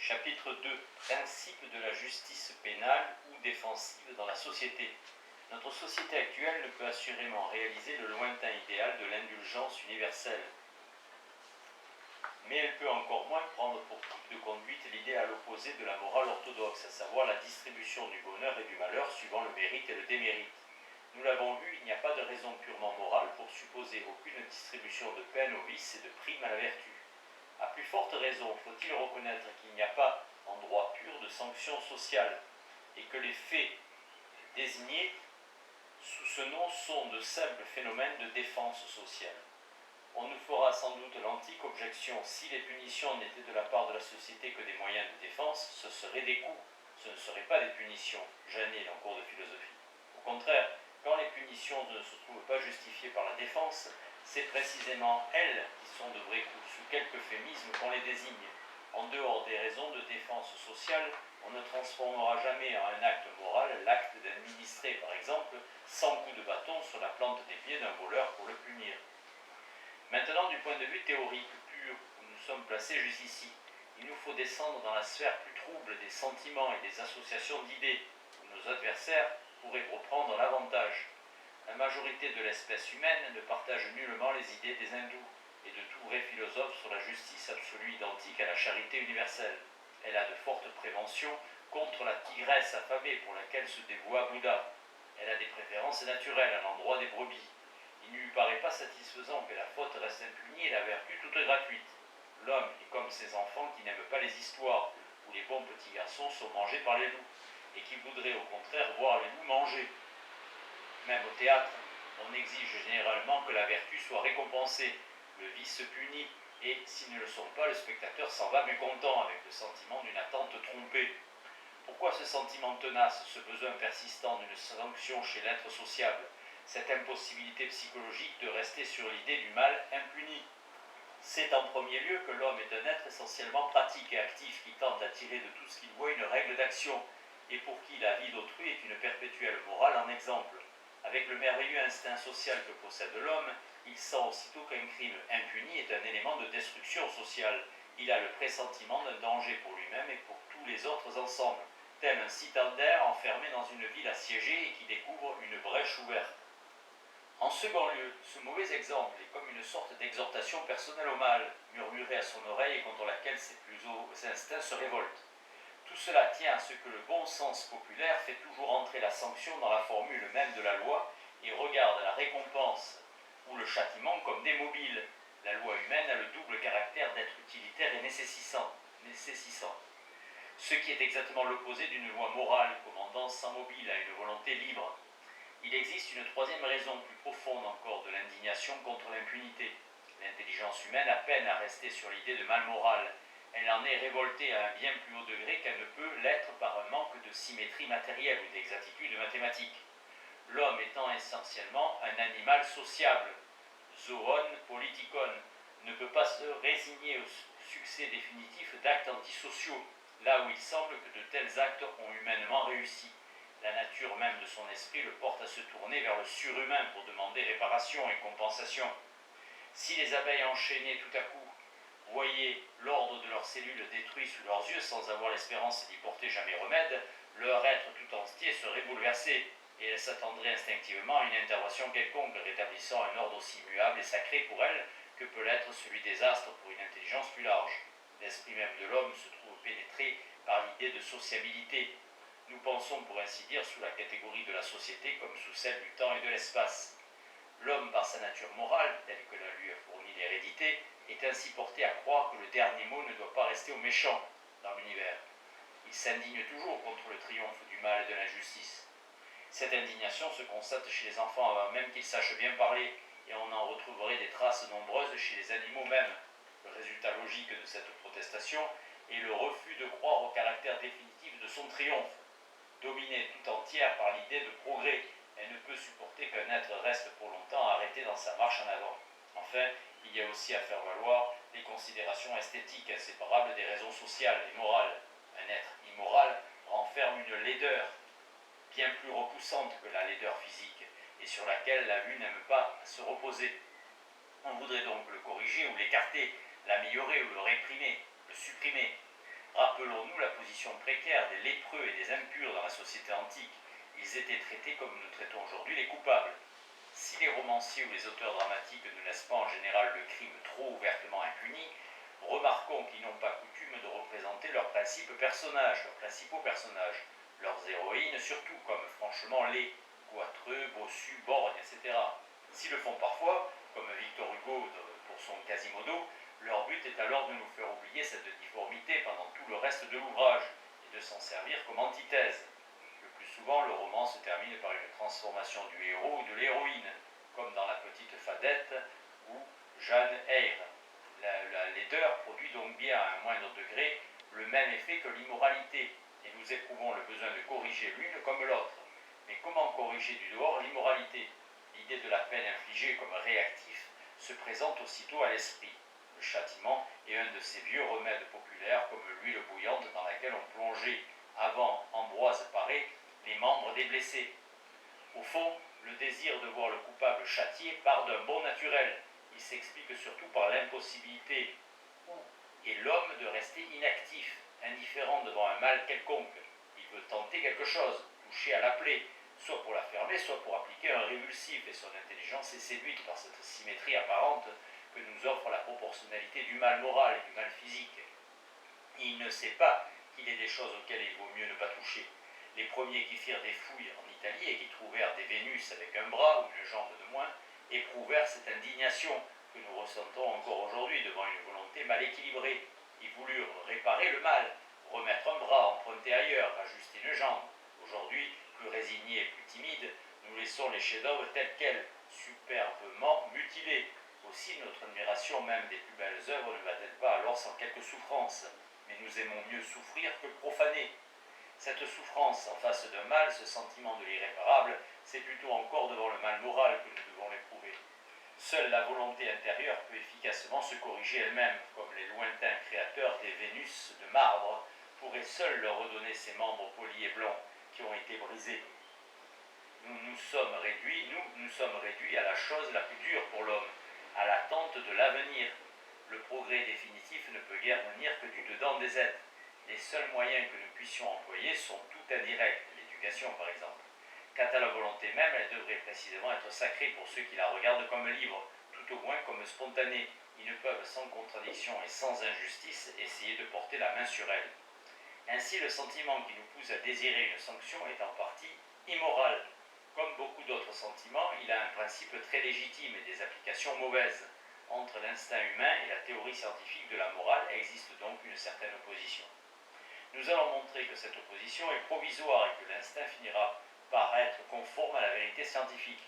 Chapitre 2. Principe de la justice pénale ou défensive dans la société. Notre société actuelle ne peut assurément réaliser le lointain idéal de l'indulgence universelle. Mais elle peut encore moins prendre pour type de conduite l'idéal opposé de la morale orthodoxe, à savoir la distribution du bonheur et du malheur suivant le mérite et le démérite. Nous l'avons vu, il n'y a pas de raison purement morale pour supposer aucune distribution de peine au vice et de prime à la vertu. À plus forte raison, faut-il reconnaître qu'il n'y a pas, en droit pur, de sanctions sociales, et que les faits désignés sous ce nom sont de simples phénomènes de défense sociale. On nous fera sans doute l'antique objection: si les punitions n'étaient de la part de la société que des moyens de défense, ce seraient des coups, ce ne seraient pas des punitions. Jeannet, en cours de philosophie. Au contraire, quand les punitions ne se trouvent pas justifiées par la défense, c'est précisément elles qui sont de vrais coups, sous quelque euphémisme qu'on les désigne. En dehors des raisons de défense sociale, on ne transformera jamais en un acte moral l'acte d'administrer, par exemple, 100 coups de bâton sur la plante des pieds d'un voleur pour le punir. Maintenant, du point de vue théorique pur, où nous sommes placés jusqu'ici, il nous faut descendre dans la sphère plus trouble des sentiments et des associations d'idées, où nos adversaires pourraient reprendre l'avantage. La majorité de l'espèce humaine ne partage nullement les idées des hindous et de tout vrai philosophe sur la justice absolue identique à la charité universelle. Elle a de fortes préventions contre la tigresse affamée pour laquelle se dévoua Bouddha. Elle a des préférences naturelles à l'endroit des brebis. Il ne lui paraît pas satisfaisant que la faute reste impunie et la vertu toute gratuite. L'homme est comme ces enfants qui n'aiment pas les histoires, où les bons petits garçons sont mangés par les loups, et qui voudraient au contraire voir les loups manger. Même au théâtre, on exige généralement que la vertu soit récompensée, le vice puni, et s'ils ne le sont pas, le spectateur s'en va mécontent, avec le sentiment d'une attente trompée. Pourquoi ce sentiment tenace, ce besoin persistant d'une sanction chez l'être sociable, cette impossibilité psychologique de rester sur l'idée du mal impuni? C'est en premier lieu que l'homme est un être essentiellement pratique et actif qui tente à tirer de tout ce qu'il voit une règle d'action, et pour qui la vie d'autrui est une perpétuelle morale en exemple. Avec le merveilleux instinct social que possède l'homme, il sent aussitôt qu'un crime impuni est un élément de destruction sociale. Il a le pressentiment d'un danger pour lui-même et pour tous les autres ensemble, tel un citadin enfermé dans une ville assiégée et qui découvre une brèche ouverte. En second lieu, ce mauvais exemple est comme une sorte d'exhortation personnelle au mal, murmurée à son oreille et contre laquelle ses plus hauts instincts se révoltent. Tout cela tient à ce que le bon sens populaire fait toujours entrer la sanction dans la formule même de la loi et regarde la récompense ou le châtiment comme des mobiles. La loi humaine a le double caractère d'être utilitaire et nécessissant. Ce qui est exactement l'opposé d'une loi morale commandant sans mobile à une volonté libre. Il existe une troisième raison plus profonde encore de l'indignation contre l'impunité. L'intelligence humaine a peine à rester sur l'idée de mal moral. Elle en est révoltée à un bien plus haut degré qu'elle ne peut l'être par un manque de symétrie matérielle ou d'exactitude mathématique. L'homme étant essentiellement un animal sociable, zoon politikon, ne peut pas se résigner au succès définitif d'actes antisociaux, là où il semble que de tels actes ont humainement réussi. La nature même de son esprit le porte à se tourner vers le surhumain pour demander réparation et compensation. Si les abeilles enchaînées tout à coup voyaient l'ordre de leurs cellules détruit sous leurs yeux sans avoir l'espérance d'y porter jamais remède, leur être tout entier serait bouleversé, et elles s'attendraient instinctivement à une intervention quelconque rétablissant un ordre aussi muable et sacré pour elles que peut l'être celui des astres pour une intelligence plus large. L'esprit même de l'homme se trouve pénétré par l'idée de sociabilité. Nous pensons pour ainsi dire sous la catégorie de la société comme sous celle du temps et de l'espace. L'homme, par sa nature morale, telle que la lui a fourni l'hérédité, est ainsi porté à croire que le dernier mot ne doit pas rester aux méchants dans l'univers. Il s'indigne toujours contre le triomphe du mal et de l'injustice. Cette indignation se constate chez les enfants avant même qu'ils sachent bien parler, et on en retrouverait des traces nombreuses chez les animaux même. Le résultat logique de cette protestation est le refus de croire au caractère définitif de son triomphe. Dominée tout entière par l'idée de progrès, elle ne peut supporter qu'un être reste pour longtemps arrêté dans sa marche en avant. Enfin, il y a aussi à faire valoir les considérations esthétiques inséparables des raisons sociales et morales. Un être immoral renferme une laideur bien plus repoussante que la laideur physique et sur laquelle la vue n'aime pas se reposer. On voudrait donc le corriger ou l'écarter, l'améliorer ou le réprimer, le supprimer. Rappelons-nous la position précaire des lépreux et des impurs dans la société antique. Ils étaient traités comme nous traitons aujourd'hui les coupables. Si les romanciers ou les auteurs dramatiques ne laissent pas en général le crime trop ouvertement impuni, remarquons qu'ils n'ont pas coutume de représenter leurs principaux personnages, leurs héroïnes surtout, comme franchement les Goitreux, Bossu, Borgne, etc. S'ils le font parfois, comme Victor Hugo pour son Quasimodo, leur but est alors de nous faire oublier cette difformité pendant tout le reste de l'ouvrage et de s'en servir comme antithèse. Le plus souvent, le roman se termine par une transformation du héros ou de l'héroïne, comme dans La Petite Fadette ou Jeanne Eyre. La laideur produit donc bien à un moindre degré le même effet que l'immoralité, et nous éprouvons le besoin de corriger l'une comme l'autre. Mais comment corriger du dehors l'immoralité? L'idée de la peine infligée comme réactif se présente aussitôt à l'esprit. Le châtiment est un de ces vieux remèdes populaires comme l'huile bouillante dans laquelle on plongeait, avant Ambroise Paré, les membres des blessés. Au fond, le désir de voir le coupable châtié part d'un bon naturel. Il s'explique surtout par l'impossibilité et l'homme de rester inactif, indifférent devant un mal quelconque. Il veut tenter quelque chose, toucher à la plaie, soit pour la fermer, soit pour appliquer un révulsif, et son intelligence est séduite par cette symétrie apparente que nous offre la proportionnalité du mal moral et du mal physique. Il ne sait pas qu'il est des choses auxquelles il vaut mieux ne pas toucher. Les premiers qui firent des fouilles en Italie et qui trouvèrent des Vénus avec un bras ou une jambe de moins, éprouvèrent cette indignation que nous ressentons encore aujourd'hui devant une volonté mal équilibrée. Ils voulurent réparer le mal, remettre un bras, emprunter ailleurs, ajuster une jambe. Aujourd'hui, plus résignés et plus timides, nous laissons les chefs-d'œuvre tels quels, superbement mutilés. Aussi, notre admiration même des plus belles œuvres ne va-t-elle pas alors sans quelques souffrances? Mais nous aimons mieux souffrir que profaner. Cette souffrance en face d'un mal, ce sentiment de l'irréparable, c'est plutôt encore devant le mal moral que nous devons l'éprouver. Seule la volonté intérieure peut efficacement se corriger elle-même, comme les lointains créateurs des Vénus de marbre pourraient seuls leur redonner ces membres polis et blonds qui ont été brisés. Nous sommes réduits à la chose la plus dure pour l'homme, à l'attente de l'avenir. Le progrès définitif ne peut guère venir que du dedans des êtres. Les seuls moyens que nous puissions employer sont tout indirects, l'éducation par exemple. Quant à la volonté même, elle devrait précisément être sacrée pour ceux qui la regardent comme libre, tout au moins comme spontanée. Ils ne peuvent sans contradiction et sans injustice essayer de porter la main sur elle. Ainsi, le sentiment qui nous pousse à désirer une sanction est en partie immoral. Comme beaucoup d'autres sentiments, il a un principe très légitime et des applications mauvaises. Entre l'instinct humain et la théorie scientifique de la morale existe donc une certaine opposition. Nous allons montrer que cette opposition est provisoire et que l'instinct finira par être conforme à la vérité scientifique.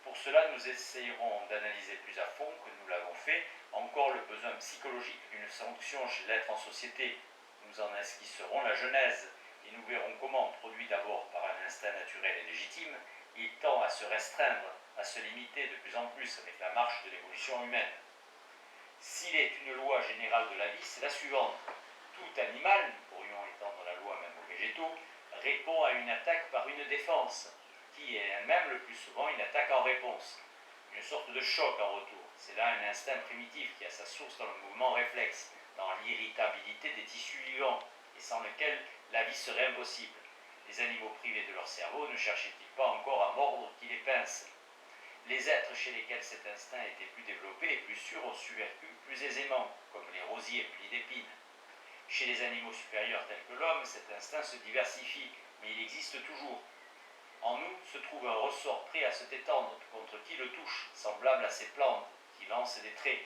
Pour cela, nous essayerons d'analyser plus à fond que nous l'avons fait encore le besoin psychologique d'une sanction chez l'être en société. Nous en esquisserons la genèse et nous verrons comment, produit d'abord par un instinct naturel et légitime, il tend à se restreindre, à se limiter de plus en plus avec la marche de l'évolution humaine. S'il est une loi générale de la vie, c'est la suivante. Tout animal, nous pourrions étendre la loi même aux végétaux, répond à une attaque par une défense, qui est elle-même le plus souvent une attaque en réponse, une sorte de choc en retour. C'est là un instinct primitif qui a sa source dans le mouvement réflexe, dans l'irritabilité des tissus vivants, et sans lequel la vie serait impossible. Les animaux privés de leur cerveau ne cherchaient-ils pas encore à mordre qui les pince? Les êtres chez lesquels cet instinct était plus développé et plus sûr ont survécu plus aisément, comme les rosiers plis d'épines. Chez les animaux supérieurs tels que l'homme, cet instinct se diversifie, mais il existe toujours. En nous se trouve un ressort prêt à se détendre contre qui le touche, semblable à ces plantes qui lancent des traits.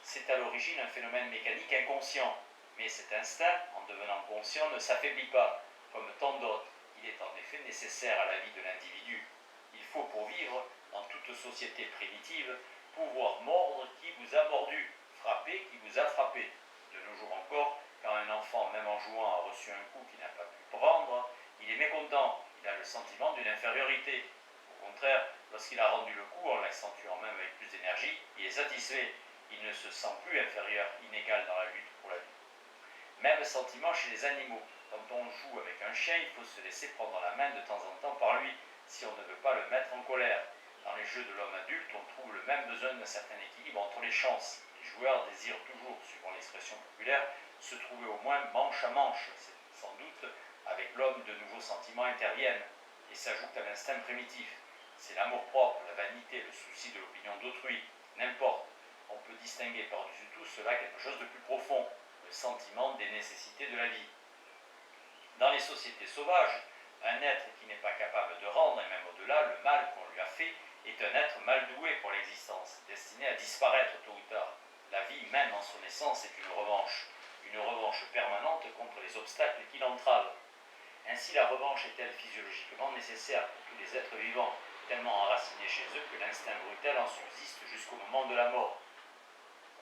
C'est à l'origine un phénomène mécanique inconscient, mais cet instinct, en devenant conscient, ne s'affaiblit pas, comme tant d'autres. Il est en effet nécessaire à la vie de l'individu. Il faut, pour vivre, dans toute société primitive, pouvoir mordre qui vous a mordu, frapper qui vous a frappé. De nos jours encore, quand un enfant, même en jouant, a reçu un coup qu'il n'a pas pu prendre, il est mécontent, il a le sentiment d'une infériorité. Au contraire, lorsqu'il a rendu le coup, en l'accentuant même avec plus d'énergie, il est satisfait. Il ne se sent plus inférieur, inégal dans la lutte pour la vie. Même sentiment chez les animaux. Quand on joue avec un chien, il faut se laisser prendre la main de temps en temps par lui, si on ne veut pas le mettre en colère. Dans les jeux de l'homme adulte, on trouve le même besoin d'un certain équilibre entre les chances. Les joueur désire toujours, suivant l'expression populaire, se trouver au moins manche à manche. C'est sans doute avec l'homme de nouveaux sentiments interviennent et s'ajoutent à l'instinct primitif. C'est l'amour-propre, la vanité, le souci de l'opinion d'autrui, n'importe. On peut distinguer par-dessus tout cela quelque chose de plus profond, le sentiment des nécessités de la vie. Dans les sociétés sauvages, un être qui n'est pas capable de rendre, et même au-delà, le mal qu'on lui a fait, est un être mal doué pour l'existence, destiné à disparaître tôt ou tard. La vie, même en son essence, est une revanche permanente contre les obstacles qui l'entravent. Ainsi, la revanche est-elle physiologiquement nécessaire pour tous les êtres vivants, tellement enracinés chez eux que l'instinct brutal en subsiste jusqu'au moment de la mort.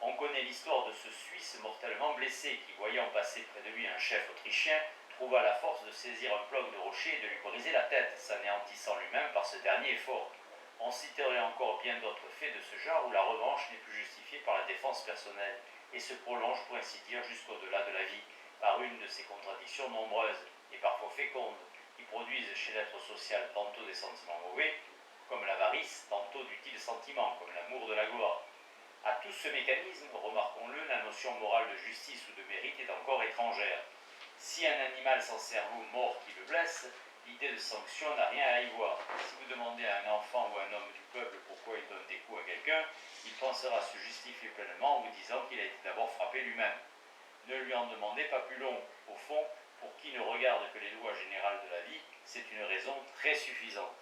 On connaît l'histoire de ce Suisse mortellement blessé qui, voyant passer près de lui un chef autrichien, trouva la force de saisir un bloc de rocher et de lui briser la tête, s'anéantissant lui-même par ce dernier effort. On citerait encore bien d'autres faits de ce genre où la revanche n'est plus justifiée par la défense personnelle et se prolonge pour ainsi dire jusqu'au-delà de la vie, par une de ces contradictions nombreuses et parfois fécondes, qui produisent chez l'être social tantôt des sentiments mauvais, comme l'avarice, tantôt d'utiles sentiments, comme l'amour de la gloire. À tout ce mécanisme, remarquons-le, la notion morale de justice ou de mérite est encore étrangère. Si un animal sans cerveau mord qui le blesse, l'idée de sanction n'a rien à y voir. Si vous demandez à un enfant ou à un homme du peuple pourquoi il donne des coups à quelqu'un, il pensera se justifier pleinement en vous disant qu'il a été d'abord frappé lui-même. Ne lui en demandez pas plus long. Au fond, pour qui ne regarde que les lois générales de la vie, c'est une raison très suffisante.